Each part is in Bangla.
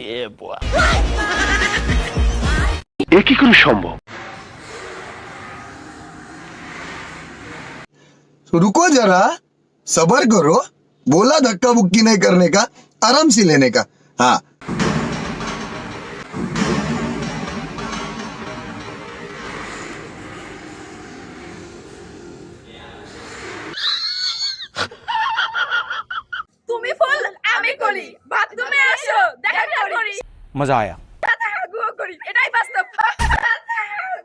এ কি করে সম্ভব? रुको जरा, सबर करो। बोला धक्का बुक्की नहीं करने का, आराम से लेने का। हाँ, তুমি ফুল আমি কলি বাথরুমে আসো দেখা করি मजा आया। গুয়া করি এটাই বাস্তব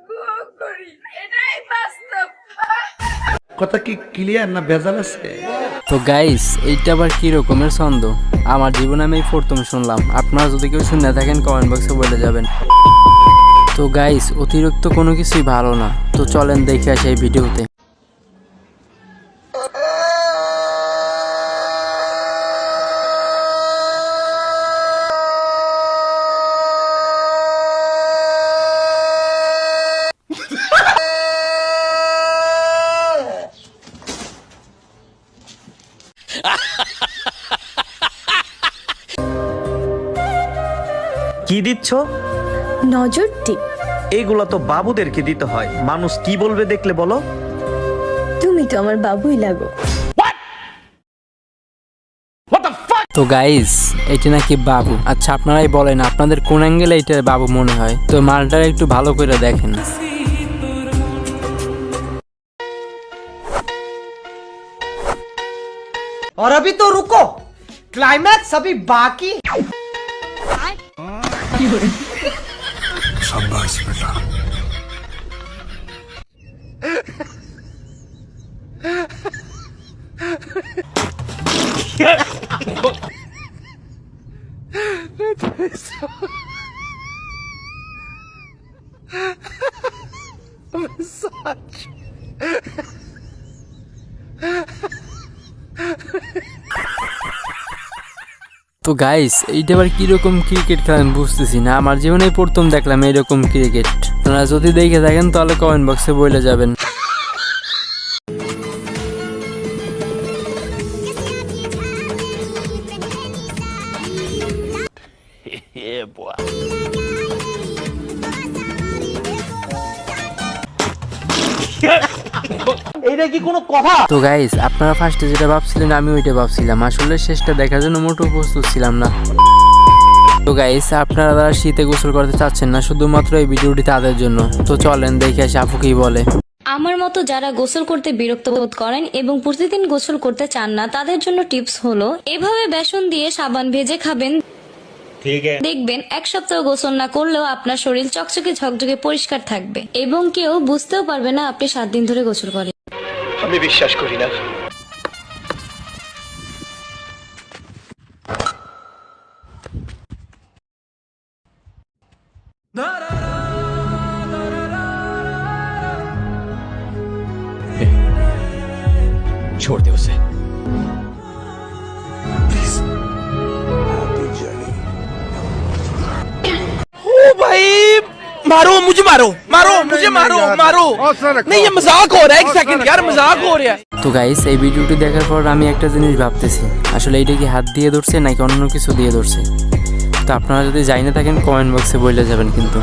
গুয়া করি এটাই বাস্তব কথা কি ক্লিয়ার না ভেজাল আছে? তো গাইস এইটা আবার কি রকমের ছন্দ? আমার জীবনে আমি এই প্রথম শুনলাম। আপনারা যদি কেউ শুনে থাকেন কমেন্ট বক্সে বলে যাবেন। তো গাইস অতিরিক্ত কোনো কিছুই ভালো না, তো চলেন দেখে আসি এই ভিডিওতে। কি দিচ্ছ? নজর টিপ এইগুলা তো বাবুদেরকে দিতে হয়, মানুষ কি বলবে দেখলে বলো। তুমি তো আমার বাবুই লাগো। তো গাইস এটা নাকি বাবু। আচ্ছা আপনারাই বলেন আপনাদের কোন অ্যাঙ্গেলে এটা বাবু মনে হয়? তো মালটা একটু ভালো করে দেখেন। और अभी तो रुको, क्लाइमैक्स अभी बाकी। शाबाश बेटा। তো গাইস এইটা আবার কিরকম ক্রিকেট খেলা আমি বুঝতেছি না। আমার জীবনে প্রথম দেখলাম এরকম ক্রিকেট। আপনারা যদি দেখে থাকেন তাহলে কমেন্ট বক্সে বলে যাবেন। এইটা কি কোনো কথা? তো গাইস আপনারা ফার্স্টে যেটা ভাবছিলেন আমি ওইটা ভাবছিলাম, আসলে শেষটা দেখার জন্য মোটেও প্রস্তুত ছিলাম না। তো গাইস আপনারা যারা শীতে গোসল করতে চাচ্ছেন না, শুধুমাত্র এই ভিডিওটি তাদের জন্য। তো চলেন দেখে আসি আপু কি বলে। আমার মতো যারা গোসল করতে বিরক্ত বোধ করেন এবং প্রতিদিন গোসল করতে চান না, তাদের জন্য টিপস হলো এভাবে বেসন দিয়ে সাবান ভেজে খাবেন। দেখবেন এক সপ্তাহ গোসল না করলেও আপনার শরীর চকচকে ঝকঝকে পরিষ্কার থাকবে এবং কেউ বুঝতেও পারবে না আপনি 7 দিন ধরে গোসল করেন। আমি বিশ্বাস করি না। छोड़ दे उसे। ओ भाई मारो मुझे, मारो मारो मुझे, मारो मारो। नहीं ये मजाक हो रहा है, एक सेकंड यार मजाक हो रहा है। তো গাইস এই ভিডিওটি দেখার পর আমি একটা জিনিস ভাবতেছি, আসলে এইটা কি হাত দিয়ে ধরছে নাকি অন্য কিছু দিয়ে ধরছে? তো আপনারা যদি জানিয়ে থাকেন কমেন্ট বক্সে বলে যাবেন কিন্তু।